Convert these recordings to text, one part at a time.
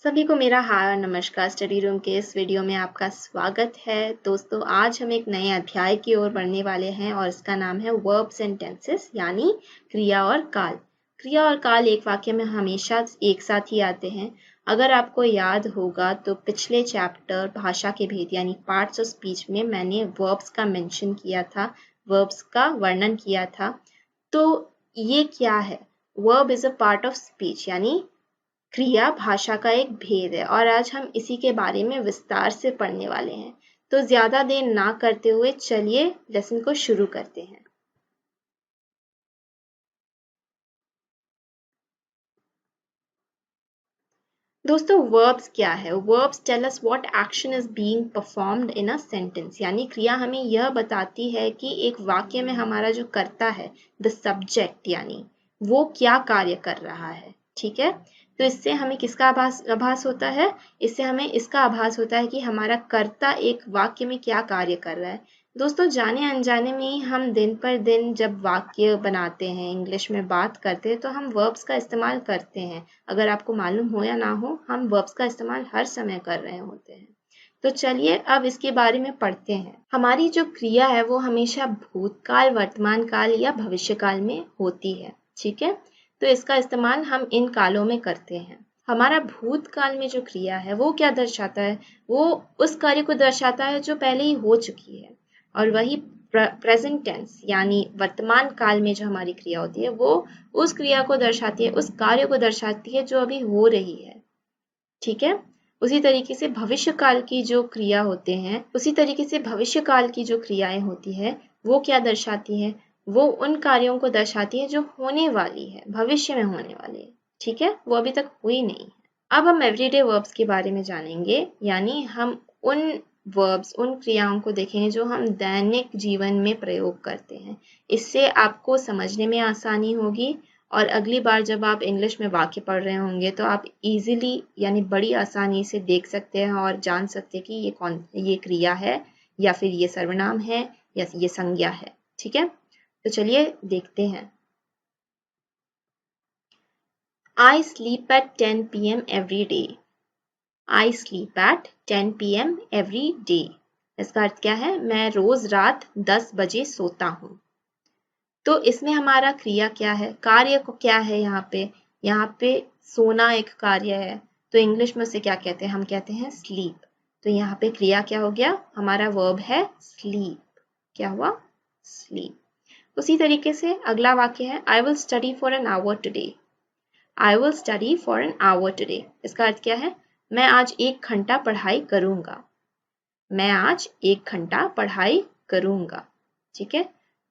सभी को मेरा हाय और नमस्कार। स्टडी रूम के इस वीडियो में आपका स्वागत है। दोस्तों, आज हम एक नए अध्याय की ओर बढ़ने वाले हैं और इसका नाम है वर्ब्स एंड टेंसेस, यानी क्रिया और काल। क्रिया और काल एक वाक्य में हमेशा एक साथ ही आते हैं। अगर आपको याद होगा तो पिछले चैप्टर भाषा के भेद यानी पार्ट्स ऑफ स्पीच में मैंने वर्ब्स का मेंशन किया था, वर्ब्स का वर्णन किया था। तो ये क्या है? Verb is a part of speech, यानी क्रिया भाषा का एक भेद है और आज हम इसी के बारे में विस्तार से पढ़ने वाले हैं। तो ज्यादा देर ना करते हुए चलिए लेसन को शुरू करते हैं। दोस्तों, वर्ब्स क्या है? Verbs tell us what action is being performed in a sentence, यानी क्रिया हमें यह बताती है कि एक वाक्य में हमारा जो कर्ता है, द सब्जेक्ट, यानी वो क्या कार्य कर रहा है। ठीक है, तो इससे हमें किसका आभास होता है? इससे हमें इसका आभास होता है कि हमारा कर्ता एक वाक्य में क्या कार्य कर रहा है। दोस्तों, जाने अनजाने में ही हम दिन पर दिन जब वाक्य बनाते हैं, इंग्लिश में बात करते हैं, तो हम वर्ब्स का इस्तेमाल करते हैं। अगर आपको मालूम हो या ना हो, हम वर्ब्स का इस्तेमाल हर समय कर रहे होते हैं। तो चलिए अब इसके बारे में पढ़ते हैं। हमारी जो क्रिया है वो हमेशा भूतकाल, वर्तमान काल या भविष्य काल में होती है। ठीक है, तो इसका इस्तेमाल हम इन कालों में करते हैं। हमारा भूतकाल में जो क्रिया है वो क्या दर्शाता है? वो उस कार्य को दर्शाता है जो पहले ही हो चुकी है। और वही प्रेजेंट टेंस यानी वर्तमान काल में जो हमारी क्रिया होती है वो उस क्रिया को दर्शाती है, उस कार्य को दर्शाती है जो अभी हो रही है। ठीक है, उसी तरीके से भविष्य काल की जो क्रिया होते हैं, उसी तरीके से भविष्य काल की जो क्रियाएं होती है वो क्या दर्शाती है? वो उन कार्यों को दर्शाती है जो होने वाली है, भविष्य में होने वाली है। ठीक है, वो अभी तक हुई नहीं है। अब हम एवरीडे वर्ब्स के बारे में जानेंगे, यानी हम उन वर्ब्स, उन क्रियाओं को देखेंगे जो हम दैनिक जीवन में प्रयोग करते हैं। इससे आपको समझने में आसानी होगी और अगली बार जब आप इंग्लिश में वाक्य पढ़ रहे होंगे तो आप इजीली यानी बड़ी आसानी से देख सकते हैं और जान सकते हैं कि ये क्रिया है या फिर ये सर्वनाम है या ये संज्ञा है। ठीक है, तो चलिए देखते हैं। I sleep at 10 p.m. every day. I sleep at 10 p.m. every day. इसका अर्थ क्या है? मैं रोज रात 10 बजे सोता हूँ। तो इसमें हमारा क्रिया क्या है, कार्य को क्या है? यहाँ पे सोना एक कार्य है, तो इंग्लिश में उसे क्या कहते हैं? हम कहते हैं स्लीप। तो यहाँ पे क्रिया क्या हो गया? हमारा वर्ब है स्लीप। क्या हुआ? स्लीप। उसी तरीके से अगला वाक्य है I will study for an hour today. I will study for an hour today. इसका अर्थ क्या है? मैं आज 1 घंटा पढ़ाई करूंगा। मैं आज 1 घंटा पढ़ाई करूंगा। ठीक है,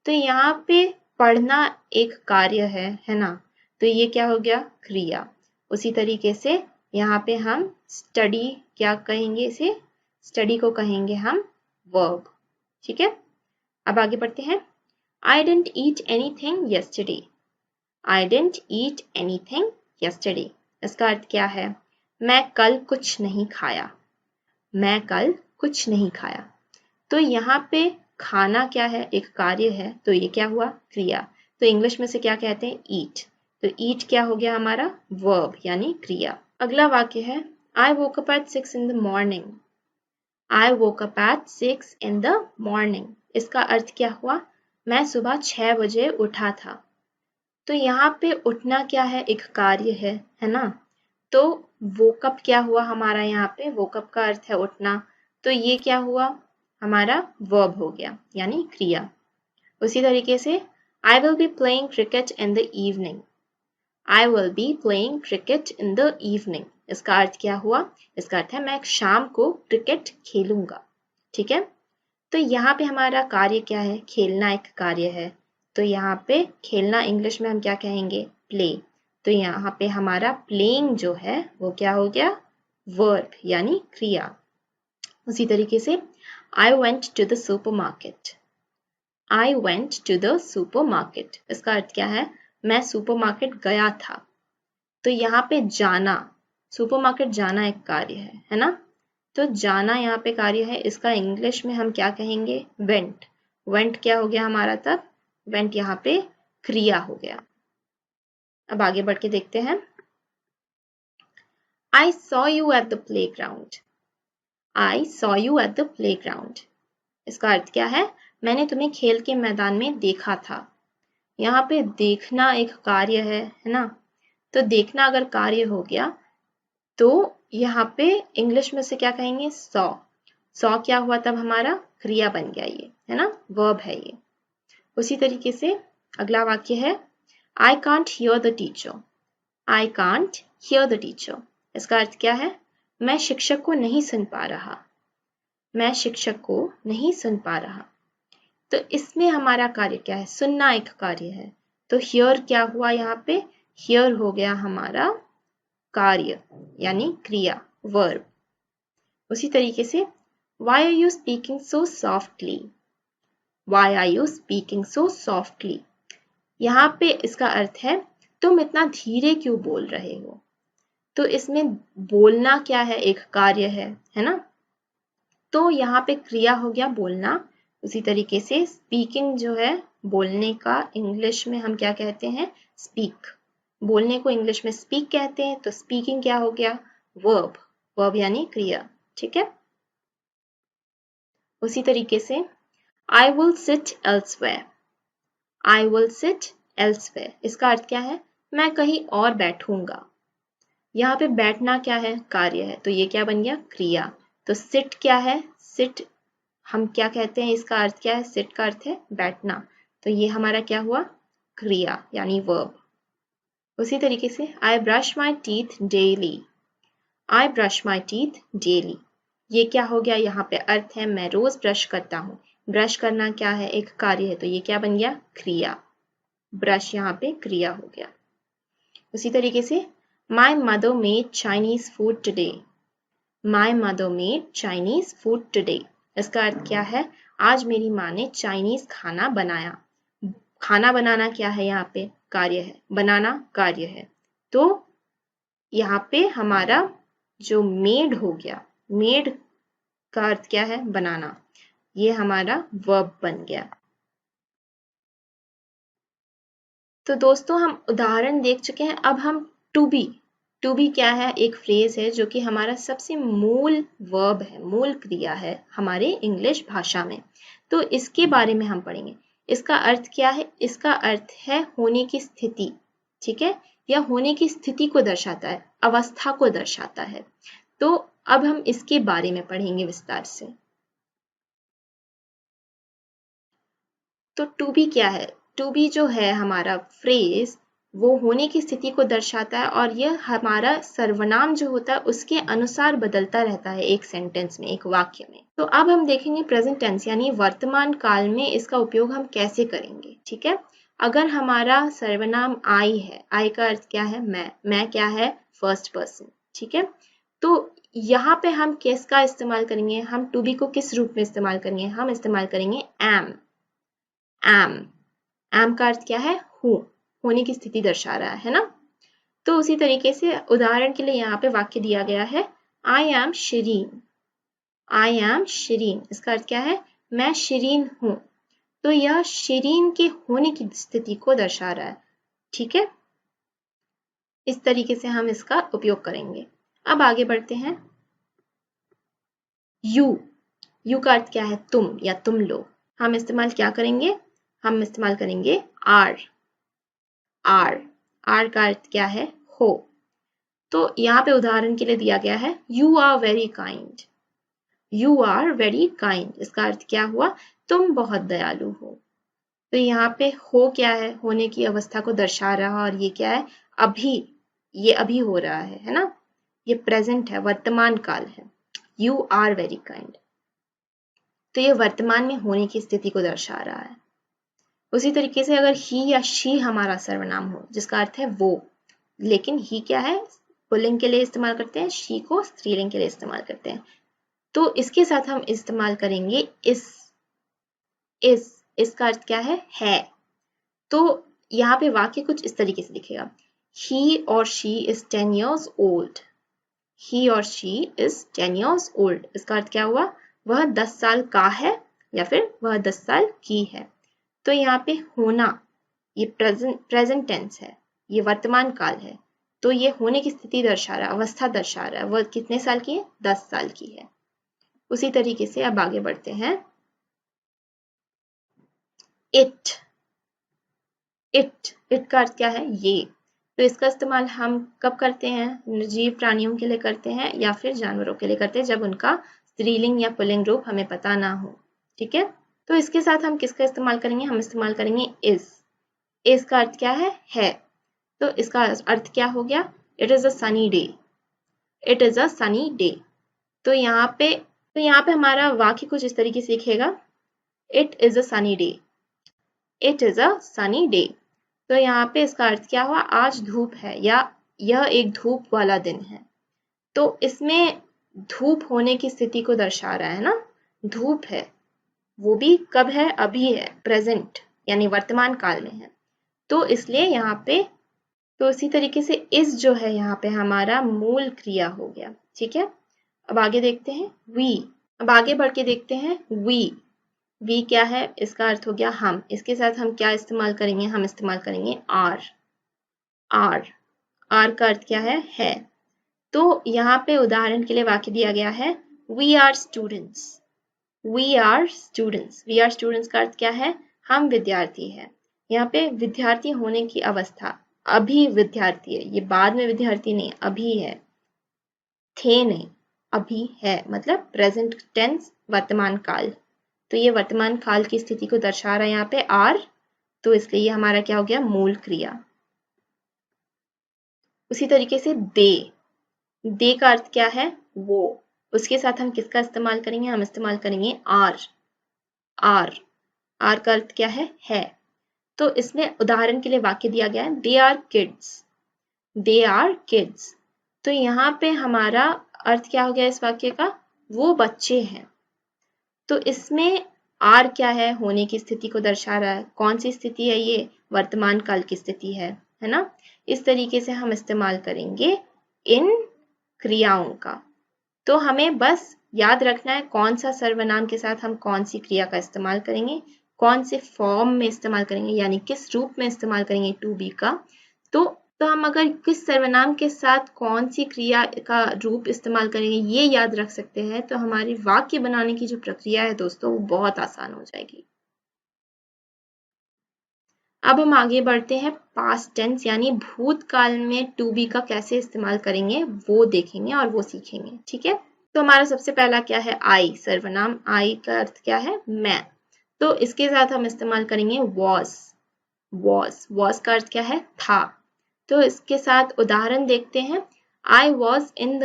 तो यहाँ पे पढ़ना एक कार्य है ना? तो ये क्या हो गया? क्रिया। उसी तरीके से यहाँ पे हम स्टडी क्या कहेंगे? इसे स्टडी को कहेंगे हम वर्ब। ठीक है, अब आगे बढ़ते हैं। I didn't eat anything yesterday. I didn't eat anything yesterday. इसका अर्थ क्या है? मैं कल कुछ नहीं खाया। मैं कल कुछ नहीं खाया। तो यहाँ पे खाना क्या है? एक कार्य है, तो ये क्या हुआ? क्रिया। तो इंग्लिश में से क्या कहते हैं? ईट। तो ईट क्या हो गया? हमारा वर्ब यानी क्रिया। अगला वाक्य है I woke up at 6 in the morning. I woke up at 6 in the morning. इसका अर्थ क्या हुआ? मैं सुबह 6 बजे उठा था। तो यहाँ पे उठना क्या है? एक कार्य है ना? तो वोकअप क्या हुआ हमारा? यहाँ पे वोकअप का अर्थ है उठना, तो ये क्या हुआ? हमारा वर्ब हो गया यानी क्रिया। उसी तरीके से I will be playing cricket in the evening. I will be playing cricket in the evening. इसका अर्थ क्या हुआ? इसका अर्थ है मैं शाम को क्रिकेट खेलूंगा। ठीक है, तो यहाँ पे हमारा कार्य क्या है? खेलना एक कार्य है, तो यहाँ पे खेलना इंग्लिश में हम क्या कहेंगे? प्ले। तो यहाँ पे हमारा प्लेइंग जो है वो क्या हो गया? वर्ब यानी क्रिया। उसी तरीके से I went to the supermarket. I went to the supermarket. इसका अर्थ क्या है? मैं सुपरमार्केट गया था। तो यहाँ पे जाना, सुपरमार्केट जाना एक कार्य है ना? तो जाना यहाँ पे कार्य है, इसका इंग्लिश में हम क्या कहेंगे? वेंट। वेंट क्या हो गया हमारा तब? वेंट यहाँ पे क्रिया हो गया। अब आगे बढ़ के देखते हैं। I saw you at the playground. I saw you at the playground. इसका अर्थ क्या है? मैंने तुम्हें खेल के मैदान में देखा था। यहाँ पे देखना एक कार्य है ना? तो देखना अगर कार्य हो गया तो यहाँ पे इंग्लिश में से क्या कहेंगे? सॉ। सॉ क्या हुआ तब? हमारा क्रिया बन गया, ये है ना, वर्ब है ये। उसी तरीके से अगला वाक्य है I can't hear the teacher. I can't hear the teacher. इसका अर्थ क्या है? मैं शिक्षक को नहीं सुन पा रहा। मैं शिक्षक को नहीं सुन पा रहा। तो इसमें हमारा कार्य क्या है? सुनना एक कार्य है। तो hear क्या हुआ यहाँ पे? hear हो गया हमारा कार्य यानी क्रिया, वर्ब। उसी तरीके से why are you speaking so softly? Why are you speaking so softly? यहाँ पे इसका अर्थ है तुम इतना धीरे क्यों बोल रहे हो। तो इसमें बोलना क्या है? एक कार्य है ना? तो यहाँ पे क्रिया हो गया बोलना। उसी तरीके से स्पीकिंग जो है बोलने का इंग्लिश में हम क्या कहते हैं? स्पीक। बोलने को इंग्लिश में स्पीक कहते हैं। तो स्पीकिंग क्या हो गया? वर्ब। वर्ब यानी क्रिया। ठीक है। उसी तरीके से I will sit elsewhere. I will sit elsewhere. इसका अर्थ क्या है? मैं कहीं और बैठूंगा। यहाँ पे बैठना क्या है? कार्य है। तो ये क्या बन गया? क्रिया। तो sit क्या है? sit हम क्या कहते हैं? इसका अर्थ क्या है? sit का अर्थ है बैठना। तो ये हमारा क्या हुआ? क्रिया यानी वर्ब। उसी तरीके से I brush my teeth daily. I brush my teeth daily. ये क्या हो गया? यहाँ पे अर्थ है मैं रोज ब्रश करता हूँ। ब्रश करना क्या है? एक कार्य है। तो ये क्या बन गया? क्रिया। ब्रश यहाँ पे क्रिया हो गया। उसी तरीके से My mother made Chinese food today. My mother made Chinese food today. इसका अर्थ क्या है? आज मेरी माँ ने चाइनीज खाना बनाया। खाना बनाना क्या है? यहाँ पे कार्य है। बनाना कार्य है। तो यहाँ पे हमारा जो मेड हो गया, मेड का अर्थ क्या है? बनाना। ये हमारा वर्ब बन गया। तो दोस्तों हम उदाहरण देख चुके हैं। अब हम टू बी क्या है? एक फ्रेज है जो कि हमारा सबसे मूल वर्ब है, मूल क्रिया है हमारे इंग्लिश भाषा में। तो इसके बारे में हम पढ़ेंगे। इसका अर्थ क्या है? इसका अर्थ है होने की स्थिति। ठीक है, या होने की स्थिति को दर्शाता है, अवस्था को दर्शाता है। तो अब हम इसके बारे में पढ़ेंगे विस्तार से। तो टू बी क्या है? टू बी जो है हमारा फ्रेज वो होने की स्थिति को दर्शाता है और यह हमारा सर्वनाम जो होता है उसके अनुसार बदलता रहता है एक सेंटेंस में, एक वाक्य में। तो अब हम देखेंगे प्रेजेंट टेंस यानी वर्तमान काल में इसका उपयोग हम कैसे करेंगे। ठीक है, अगर हमारा सर्वनाम आई है, आई का अर्थ क्या है? मैं क्या है? First person. ठीक है, तो यहाँ पे हम किसका इस्तेमाल करेंगे? हम टू बी को किस रूप में इस्तेमाल करेंगे? हम इस्तेमाल करेंगे एम। एम का अर्थ क्या है? हूँ, होने की स्थिति दर्शा रहा है ना। तो उसी तरीके से उदाहरण के लिए यहाँ पे वाक्य दिया गया है I am Shirin. I am Shirin इसका अर्थ क्या है? मैं शिरीन हूँ। तो यह शिरीन के होने की स्थिति को दर्शा रहा है। ठीक है, इस तरीके से हम इसका उपयोग करेंगे। अब आगे बढ़ते हैं। यू का अर्थ क्या है? तुम या तुम लोग। हम इस्तेमाल क्या करेंगे? हम इस्तेमाल करेंगे आर का अर्थ क्या है? हो। तो यहाँ पे उदाहरण के लिए दिया गया है you are very kind. You are very kind इसका अर्थ क्या हुआ? तुम बहुत दयालु हो। तो यहाँ पे हो क्या है? होने की अवस्था को दर्शा रहा और ये क्या है? अभी, ये अभी हो रहा है ना। ये प्रेजेंट है, वर्तमान काल है। यू आर वेरी काइंड, तो ये वर्तमान में होने की स्थिति को दर्शा रहा है। उसी तरीके से अगर ही या शी हमारा सर्वनाम हो जिसका अर्थ है वो, लेकिन ही क्या है? पुल्लिंग के लिए इस्तेमाल करते हैं, शी को स्त्रीलिंग के लिए इस्तेमाल करते हैं। तो इसके साथ हम इस्तेमाल करेंगे इसका अर्थ क्या है। तो यहाँ पे वाक्य कुछ इस तरीके से दिखेगा ही और शी इज 10 years old। ही और शी इज 10 years old इसका अर्थ क्या हुआ? वह 10 साल का है या फिर वह 10 साल की है। तो यहाँ पे होना ये प्रेजेंट टेंस है, ये वर्तमान काल है। तो ये होने की स्थिति दर्शा रहा है, अवस्था दर्शा रहा है। वह कितने साल की है? 10 साल की है। उसी तरीके से अब आगे बढ़ते हैं। इट का अर्थ क्या है? ये। तो इसका इस्तेमाल हम कब करते हैं? निर्जीव प्राणियों के लिए करते हैं या फिर जानवरों के लिए करते हैं, जब उनका स्त्रीलिंग या पुल्लिंग रूप हमें पता ना हो। ठीक है, तो इसके साथ हम किसका इस्तेमाल करेंगे? हम इस्तेमाल करेंगे इज का अर्थ क्या है। तो इसका अर्थ क्या हो गया? It is a sunny day. It is a sunny day. तो यहाँ पे हमारा वाक्य कुछ इस तरीके से लिखेगा, it is a sunny day. It is a sunny day. तो यहाँ पे इसका अर्थ क्या हुआ? आज धूप है या यह एक धूप वाला दिन है। तो इसमें धूप होने की स्थिति को दर्शा रहा है ना, धूप है, वो भी कब है? अभी है, प्रेजेंट यानी वर्तमान काल में है। तो इसलिए यहाँ पे तो इसी तरीके से इस जो है यहाँ पे हमारा मूल क्रिया हो गया। ठीक है, अब आगे देखते हैं वी। अब आगे बढ़ के देखते हैं वी क्या है? इसका अर्थ हो गया हम। इसके साथ हम क्या इस्तेमाल करेंगे? हम इस्तेमाल करेंगे आर का अर्थ क्या है। तो यहाँ पे उदाहरण के लिए वाक्य दिया गया है, we are students. We are students का अर्थ क्या है? हम विद्यार्थी हैं। यहाँ पे विद्यार्थी होने की अवस्था, अभी विद्यार्थी है, ये बाद में विद्यार्थी नहीं, अभी है, थे नहीं, अभी है, मतलब प्रेजेंट टेंस, वर्तमान काल। तो ये वर्तमान काल की स्थिति को दर्शा रहा है यहाँ पे आर। तो इसलिए ये हमारा क्या हो गया? मूल क्रिया। उसी तरीके से दे का अर्थ क्या है? वो। उसके साथ हम किसका इस्तेमाल करेंगे? हम इस्तेमाल करेंगे आर का अर्थ क्या है। तो इसमें उदाहरण के लिए वाक्य दिया गया है, दे आर किड्स। तो यहाँ पे हमारा अर्थ क्या हो गया इस वाक्य का? वो बच्चे हैं। तो इसमें आर क्या है? होने की स्थिति को दर्शा रहा है। कौन सी स्थिति है ये? वर्तमान काल की स्थिति है ना। इस तरीके से हम इस्तेमाल करेंगे इन क्रियाओं का। तो हमें बस याद रखना है कौन सा सर्वनाम के साथ हम कौन सी क्रिया का इस्तेमाल करेंगे, कौन से फॉर्म में इस्तेमाल करेंगे, यानी किस रूप में इस्तेमाल करेंगे टू बी का। तो हम अगर किस सर्वनाम के साथ कौन सी क्रिया का रूप इस्तेमाल करेंगे ये याद रख सकते हैं, तो हमारी वाक्य बनाने की जो प्रक्रिया है दोस्तों, वो बहुत आसान हो जाएगी। अब हम आगे बढ़ते हैं पास्ट टेंस यानी भूतकाल में टू बी का कैसे इस्तेमाल करेंगे वो देखेंगे और वो सीखेंगे। ठीक है, तो हमारा सबसे पहला क्या है? आई, सर्वनाम आई का अर्थ क्या है? मैं। तो इसके साथ हम इस्तेमाल करेंगे वॉज का अर्थ क्या है? था। तो इसके साथ उदाहरण देखते हैं, I was in the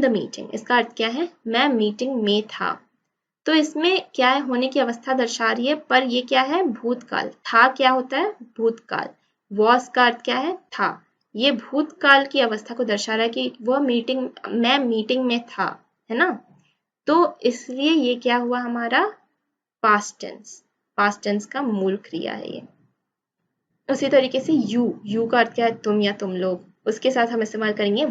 meeting. इसका अर्थ क्या है? मैं मीटिंग में था। तो इसमें क्या है? होने की अवस्था दर्शा रही है, पर ये क्या है? भूतकाल। था क्या होता है? भूतकाल। वॉज का अर्थ क्या है? था। ये भूतकाल की अवस्था को दर्शा रहा है कि मैं मीटिंग में था, है ना। तो इसलिए ये क्या हुआ? हमारा पास्ट टेंस का मूल क्रिया है ये। उसी तरीके से यू का अर्थ क्या है? तुम या तुम लोग। उसके साथ हम इस्तेमाल करेंगे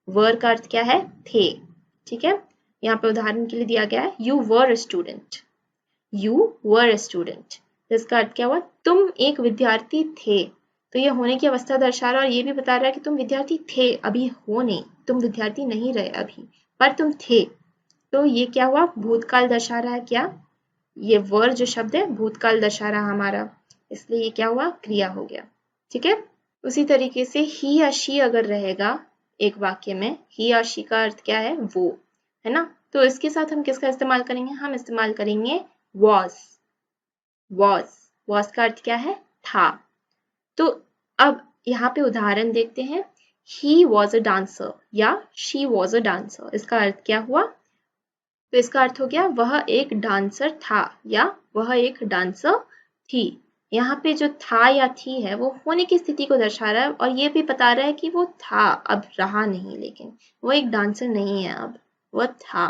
वर का अर्थ क्या है? थे। ठीक है, यहाँ पे उदाहरण के लिए दिया गया है, यू वर अ स्टूडेंट। इसका अर्थ क्या हुआ? तुम एक विद्यार्थी थे। तो ये होने की अवस्था दर्शा रहा है और ये भी बता रहा है कि तुम विद्यार्थी थे, अभी हो नहीं, तुम विद्यार्थी नहीं रहे अभी, पर तुम थे। तो ये क्या हुआ? भूतकाल दर्शा रहा है। क्या? ये वर जो शब्द है भूतकाल दर्शा रहा हमारा, इसलिए ये क्या हुआ? क्रिया हो गया। ठीक है, उसी तरीके से ही या शी अगर रहेगा एक वाक्य में, ही या शी का अर्थ क्या है? वो, है ना। तो इसके साथ हम किसका इस्तेमाल करेंगे? हम इस्तेमाल करेंगे वॉज का अर्थ क्या है? था। तो अब यहाँ पे उदाहरण देखते हैं, ही वॉज अ डांसर या शी वॉज अ डांसर। इसका अर्थ क्या हुआ? तो इसका अर्थ हो गया वह एक डांसर था या वह एक डांसर थी। यहाँ पे जो था या थी है वो होने की स्थिति को दर्शा रहा है और ये भी बता रहा है कि वो था, अब रहा नहीं, लेकिन वो एक डांसर नहीं है, अब वह था।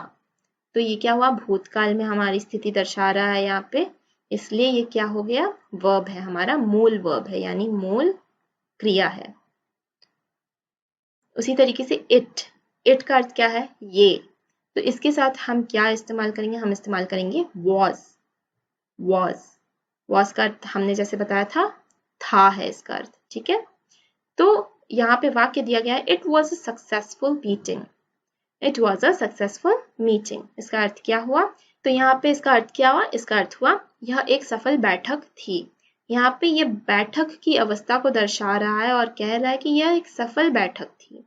तो ये क्या हुआ? भूतकाल में हमारी स्थिति दर्शा रहा है यहाँ पे, इसलिए ये क्या हो गया? वर्ब है, हमारा मूल वर्ब है, यानी मूल क्रिया है। उसी तरीके से इट का अर्थ क्या है? ये। तो इसके साथ हम क्या इस्तेमाल करेंगे? हम इस्तेमाल करेंगे वॉज का अर्थ हमने जैसे बताया था है इसका अर्थ। ठीक है, तो यहाँ पे वाक्य दिया गया है it was a successful meeting. It was a successful meeting, इसका अर्थ क्या हुआ? तो यहाँ पे इसका अर्थ क्या हुआ? इसका अर्थ हुआ यह एक सफल बैठक थी। यहाँ पे ये बैठक की अवस्था को दर्शा रहा है और कह रहा है कि यह एक सफल बैठक थी,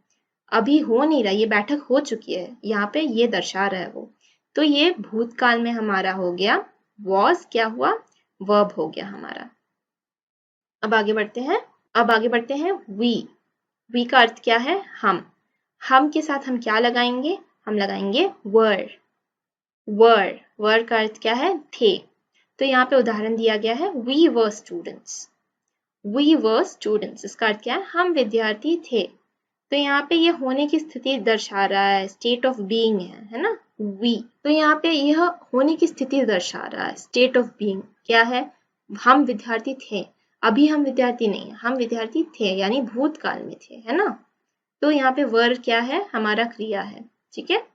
अभी हो नहीं रहा, ये बैठक हो चुकी है, यहाँ पे ये दर्शा रहा है वो। तो ये भूतकाल में हमारा हो गया, was क्या हुआ? वर्ब हो गया हमारा। अब आगे बढ़ते हैं we का अर्थ क्या है? हम के साथ हम क्या लगाएंगे? हम लगाएंगे were का अर्थ क्या है? थे। तो यहाँ पे उदाहरण दिया गया है we were students, इसका अर्थ क्या है? हम विद्यार्थी थे। तो यहाँ पे ये होने की स्थिति दर्शा रहा है, स्टेट ऑफ बीइंग है ना, we। तो यहाँ पे यह होने की स्थिति दर्शा रहा है, स्टेट ऑफ बीइंग क्या है? हम विद्यार्थी थे, अभी हम विद्यार्थी नहीं, हम विद्यार्थी थे यानी भूतकाल में थे, है ना। तो यहाँ पे वर क्या है? हमारा क्रिया है, ठीक है।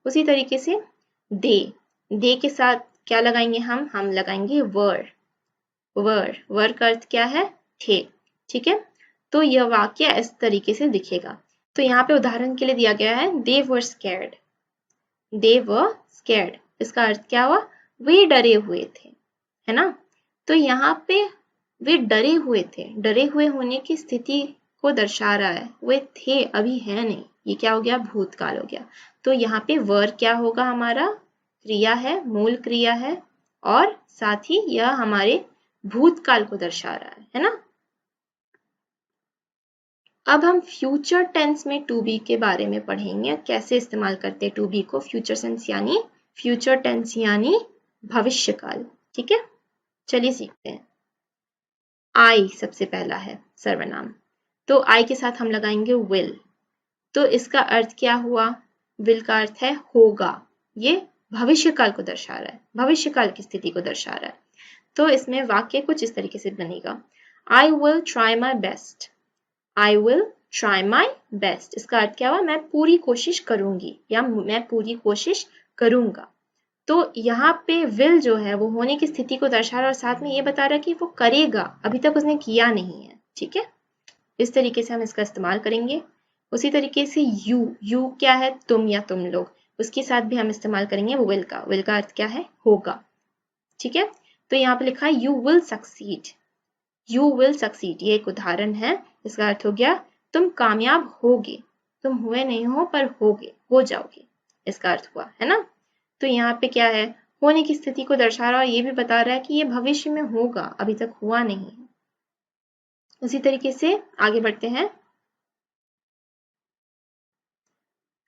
उसी तरीके से दे के साथ क्या लगाएंगे? हम लगाएंगे वर का अर्थ क्या है? थे, ठीक है। तो यह वाक्य इस तरीके से दिखेगा। तो यहाँ पे उदाहरण के लिए दिया गया है दे वर स्कैर्ड, इसका अर्थ क्या हुआ? वे डरे हुए थे, है ना। तो यहाँ पे वे डरे हुए होने की स्थिति को दर्शा रहा है, वे थे अभी है नहीं, ये क्या हो गया? भूतकाल हो गया। तो यहाँ पे वर क्या होगा? हमारा क्रिया है, मूल क्रिया है, और साथ ही यह हमारे भूतकाल को दर्शा रहा है ना। अब हम फ्यूचर टेंस में टू बी के बारे में पढ़ेंगे, कैसे इस्तेमाल करते हैं टू बी को। फ्यूचर टेंस यानी भविष्यकाल, ठीक है। चलिए सीखते हैं। आई सबसे पहला है सर्वनाम, तो आई के साथ हम लगाएंगे विल। तो इसका अर्थ क्या हुआ? विल का अर्थ है होगा, ये भविष्यकाल को दर्शा रहा है, भविष्यकाल की स्थिति को दर्शा रहा है। तो इसमें वाक्य कुछ इस तरीके से बनेगा, I will try my best. I will try my best, इसका अर्थ क्या हुआ? मैं पूरी कोशिश करूंगी या मैं पूरी कोशिश करूंगा। तो यहाँ पे विल जो है वो होने की स्थिति को दर्शा रहा है और साथ में ये बता रहा है कि वो करेगा, अभी तक उसने किया नहीं है, ठीक है। इस तरीके से हम इसका इस्तेमाल करेंगे। उसी तरीके से यू क्या है? तुम या तुम लोग, उसके साथ भी हम इस्तेमाल करेंगे विल का अर्थ क्या है? होगा, ठीक है। तो यहाँ पे लिखा है यू विल सक्सीड, ये एक उदाहरण है। इसका अर्थ हो गया तुम कामयाब होगे, तुम हुए नहीं हो पर होगे, हो जाओगे, इसका अर्थ हुआ, है ना। तो यहाँ पे क्या है? होने की स्थिति को दर्शा रहा है और ये भी बता रहा है कि ये भविष्य में होगा, अभी तक हुआ नहीं है। उसी तरीके से आगे बढ़ते हैं।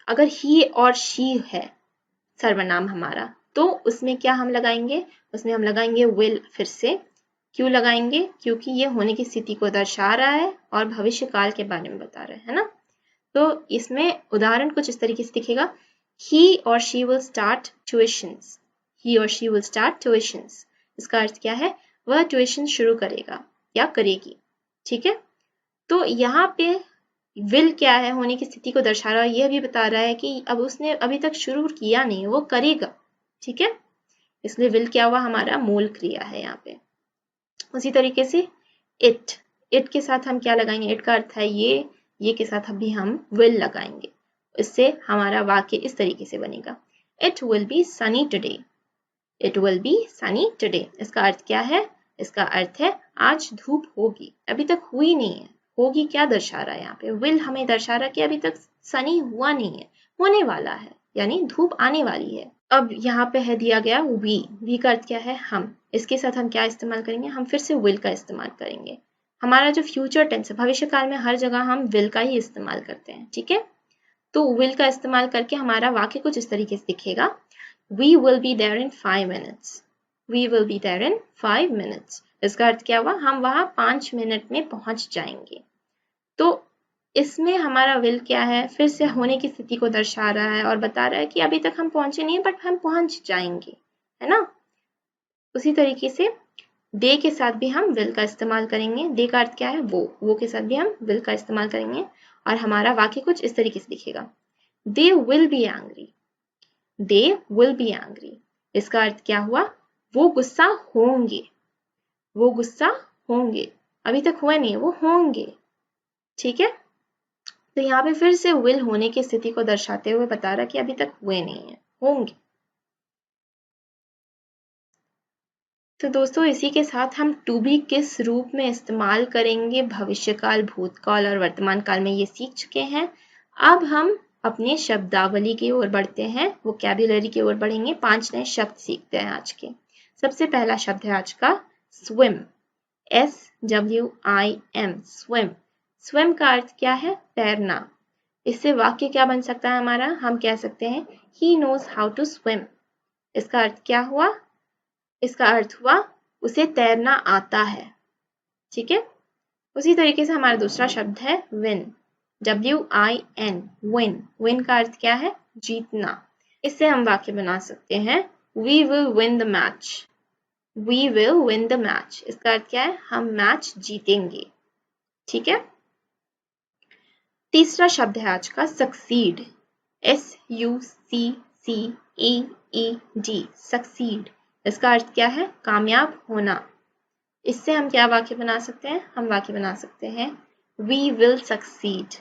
अगर ही और शी है सर्वनाम हमारा, तो उसमें क्या हम लगाएंगे? उसमें हम लगाएंगे विल। फिर से क्यों लगाएंगे? क्योंकि ये होने की स्थिति को दर्शा रहा है और भविष्य काल के बारे में बता रहा है ना। तो इसमें उदाहरण कुछ इस तरीके से दिखेगा, he or she will start tuitions। इसका अर्थ क्या है? वह ट्यूशन शुरू करेगा या करेगी, ठीक है। तो यहाँ पे विल क्या है? होने की स्थिति को दर्शा रहा है, यह भी बता रहा है कि अब उसने अभी तक शुरू किया नहीं, वो करेगा, ठीक है। इसलिए विल क्या हुआ? हमारा मूल क्रिया है यहाँ पे। उसी तरीके से इट के साथ हम क्या लगाएंगे? इट का अर्थ है ये के साथ अभी हम विल लगाएंगे। इससे हमारा वाक्य इस तरीके से बनेगा, it will be Sunny today. इसका अर्थ क्या है? इसका अर्थ है आज धूप होगी, अभी तक हुई नहीं है। होगी क्या दर्शा रहा है? यहाँ पे विल हमें दर्शा रहा है कि अभी तक सनी हुआ नहीं है, होने वाला है, यानी धूप आने वाली है। अब यहाँ पे है दिया गया वी का अर्थ क्या है? हम। इसके साथ हम क्या इस्तेमाल करेंगे? हम फिर से विल का इस्तेमाल करेंगे। हमारा जो फ्यूचर टेंस है, भविष्य काल में हर जगह हम विल का ही इस्तेमाल करते हैं, ठीक है। तो विल का इस्तेमाल करके हमारा वाक्य कुछ इस तरीके से दिखेगा, We will be there in 5 minutes। इसका अर्थ क्या हुआ? हम वहां 5 मिनट में पहुंच जाएंगे। तो इसमें हमारा विल क्या है? फिर से होने की स्थिति को दर्शा रहा है और बता रहा है कि अभी तक हम पहुंचे नहीं है बट हम पहुंच जाएंगे, है ना। उसी तरीके से दे के साथ भी हम विल का इस्तेमाल करेंगे। दे का अर्थ क्या है? वो के साथ भी हम विल का इस्तेमाल करेंगे और हमारा वाक्य कुछ इस तरीके से दिखेगा, दे विल बी एंग्री। इसका अर्थ क्या हुआ? वो गुस्सा होंगे, अभी तक हुआ नहीं, वो होंगे, ठीक है, तो यहाँ पे फिर से विल होने की स्थिति को दर्शाते हुए बता रहा कि अभी तक हुए नहीं है, होंगे। तो दोस्तों इसी के साथ हम टू बी किस रूप में इस्तेमाल करेंगे भविष्यकाल, भूतकाल और वर्तमान काल में ये सीख चुके हैं। अब हम अपने शब्दावली की ओर बढ़ते हैं, वोकैब्युलरी की ओर बढ़ेंगे। 5 नए शब्द सीखते हैं आज के। सबसे पहला शब्द है आज का स्विम, SWIM, स्विम। स्विम का अर्थ क्या है? तैरना। इससे वाक्य क्या बन सकता है हमारा? हम कह सकते हैं he knows how to swim। इसका अर्थ क्या हुआ? इसका अर्थ हुआ उसे तैरना आता है। ठीक है, उसी तरीके से हमारा दूसरा शब्द है विन, WIN, विन। विन का अर्थ क्या है? जीतना। इससे हम वाक्य बना सकते हैं We will win the match। We will win the match। इसका अर्थ क्या है? हम मैच जीतेंगे। ठीक है, तीसरा शब्द है आज का सक्सीड, SUCCEED, सक्सीड। इसका अर्थ क्या है? कामयाब होना। इससे हम क्या वाक्य बना सकते हैं? हम वाक्य बना सकते हैं We will succeed।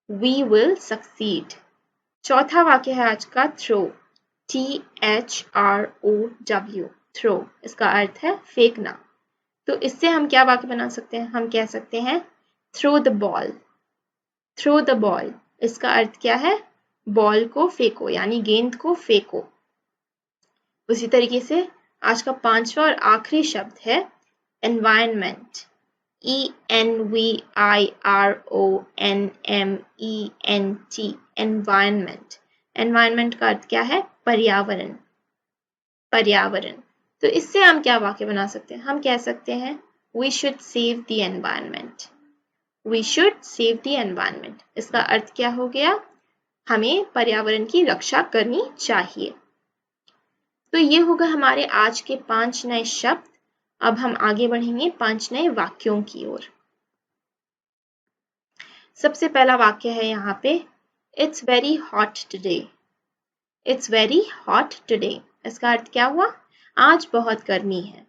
We will succeed। चौथा वाक्य है आज का थ्रो, THROW, थ्रो। इसका अर्थ है फेंकना। तो इससे हम क्या वाक्य बना सकते हैं? हम कह सकते हैं throw the ball. Throw the ball. इसका अर्थ क्या है? बॉल को फेंको, यानी गेंद को फेंको। उसी तरीके से आज का पांचवा और आखिरी शब्द है एनवायरनमेंट, ENVIRONMENT, एनवायरनमेंट। एनवायरनमेंट का अर्थ क्या है? पर्यावरण। पर्यावरण। तो इससे हम क्या वाक्य बना सकते हैं? हम कह सकते हैं We should save the environment। We should save the environment। इसका अर्थ क्या हो गया? हमें पर्यावरण की रक्षा करनी चाहिए। तो ये होगा हमारे आज के 5 नए शब्द। अब हम आगे बढ़ेंगे 5 नए वाक्यों की ओर। सबसे पहला वाक्य है यहाँ पे It's very hot today। It's very hot today। इसका अर्थ क्या हुआ? आज बहुत गर्मी है।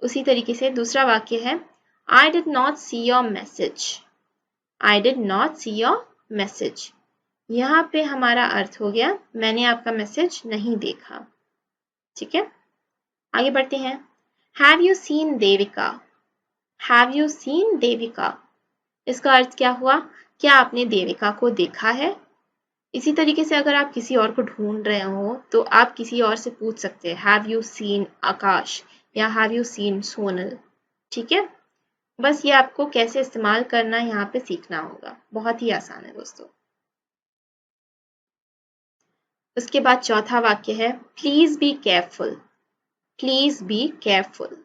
उसी तरीके से दूसरा वाक्य है I did not see your message। I did not see your message। यहाँ पे हमारा अर्थ हो गया मैंने आपका मैसेज नहीं देखा। ठीक है, आगे बढ़ते हैं। Have you seen Devika? Have you seen Devika? इसका अर्थ क्या हुआ? क्या आपने देविका को देखा है? इसी तरीके से अगर आप किसी और को ढूंढ रहे हो तो आप किसी और से पूछ सकते हैं Have you seen आकाश या Have you seen सोनल। ठीक है, बस ये आपको कैसे इस्तेमाल करना यहाँ पे सीखना होगा। बहुत ही आसान है दोस्तों। उसके बाद चौथा वाक्य है please be careful. Please be careful.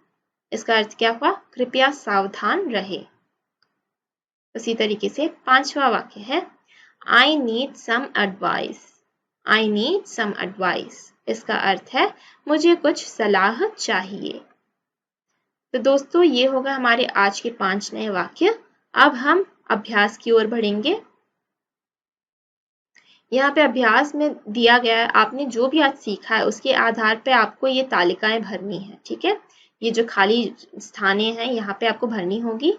इसका अर्थ क्या हुआ? कृपया सावधान रहे। उसी तरीके से पांचवा वाक्य है I need some advice। I need some advice। इसका अर्थ है मुझे कुछ सलाह चाहिए। तो दोस्तों ये होगा हमारे आज के 5 नए वाक्य। अब हम अभ्यास की ओर बढ़ेंगे। यहाँ पे अभ्यास में दिया गया है आपने जो भी आज सीखा है उसके आधार पे आपको ये तालिकाएं भरनी है। ठीक है, ये जो खाली स्थानें हैं यहाँ पे आपको भरनी होगी।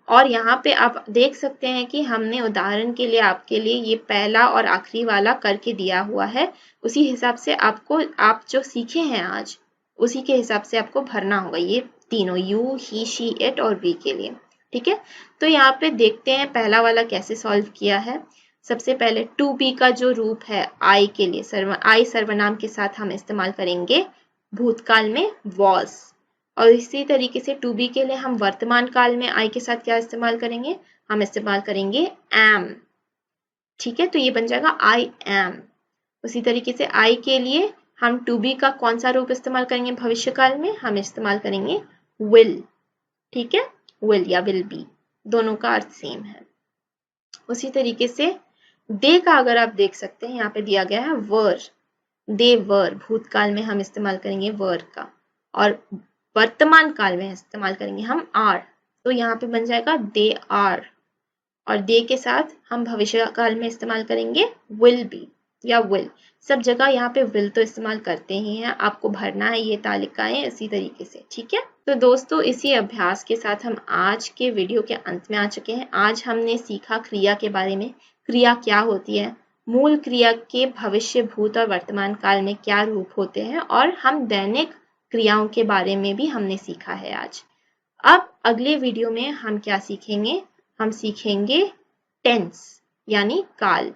और यहाँ पे आप देख सकते हैं कि हमने उदाहरण के लिए आपके लिए ये पहला और आखिरी वाला करके दिया हुआ है। उसी हिसाब से आपको आप जो सीखे हैं आज उसी के हिसाब से आपको भरना होगा ये तीनों, यू, ही, शी, इट और वी के लिए। ठीक है, तो यहाँ पे देखते हैं पहला वाला कैसे सॉल्व किया है। सबसे पहले टू बी का जो रूप है आई के लिए आई सर्वनाम के साथ हम इस्तेमाल करेंगे भूतकाल में was। और इसी तरीके से टू बी के लिए हम वर्तमान काल में आई के साथ क्या इस्तेमाल करेंगे? हम इस्तेमाल करेंगे am। ठीक है, तो ये बन जाएगा I am। उसी तरीके से आई के लिए हम टू बी का कौन सा रूप इस्तेमाल करेंगे भविष्य काल में? हम इस्तेमाल करेंगे will। ठीक है, will या will be, दोनों का अर्थ सेम है। उसी तरीके से दे का अगर आप देख सकते हैं यहाँ पे दिया गया है वर। दे वर, भूतकाल में हम इस्तेमाल करेंगे वर का, और वर्तमान काल में इस्तेमाल करेंगे हम आर। तो यहाँ पे बन जाएगा दे आर। और दे के साथ हम भविष्य काल में इस्तेमाल करेंगे विल बी। या विल, सब जगह यहाँ पे विल तो इस्तेमाल करते ही हैं। आपको भरना है ये तालिकाएं इसी तरीके से, ठीक है। तो दोस्तों इसी अभ्यास के साथ हम आज के वीडियो के अंत में आ चुके हैं। आज हमने सीखा क्रिया के बारे में, क्रिया क्या होती है, मूल क्रिया के भविष्य, भूत और वर्तमान काल में क्या रूप होते हैं, और हम दैनिक क्रियाओं के बारे में भी हमने सीखा है आज। अब अगले वीडियो में हम क्या सीखेंगे, हम सीखेंगे टेंस यानी काल।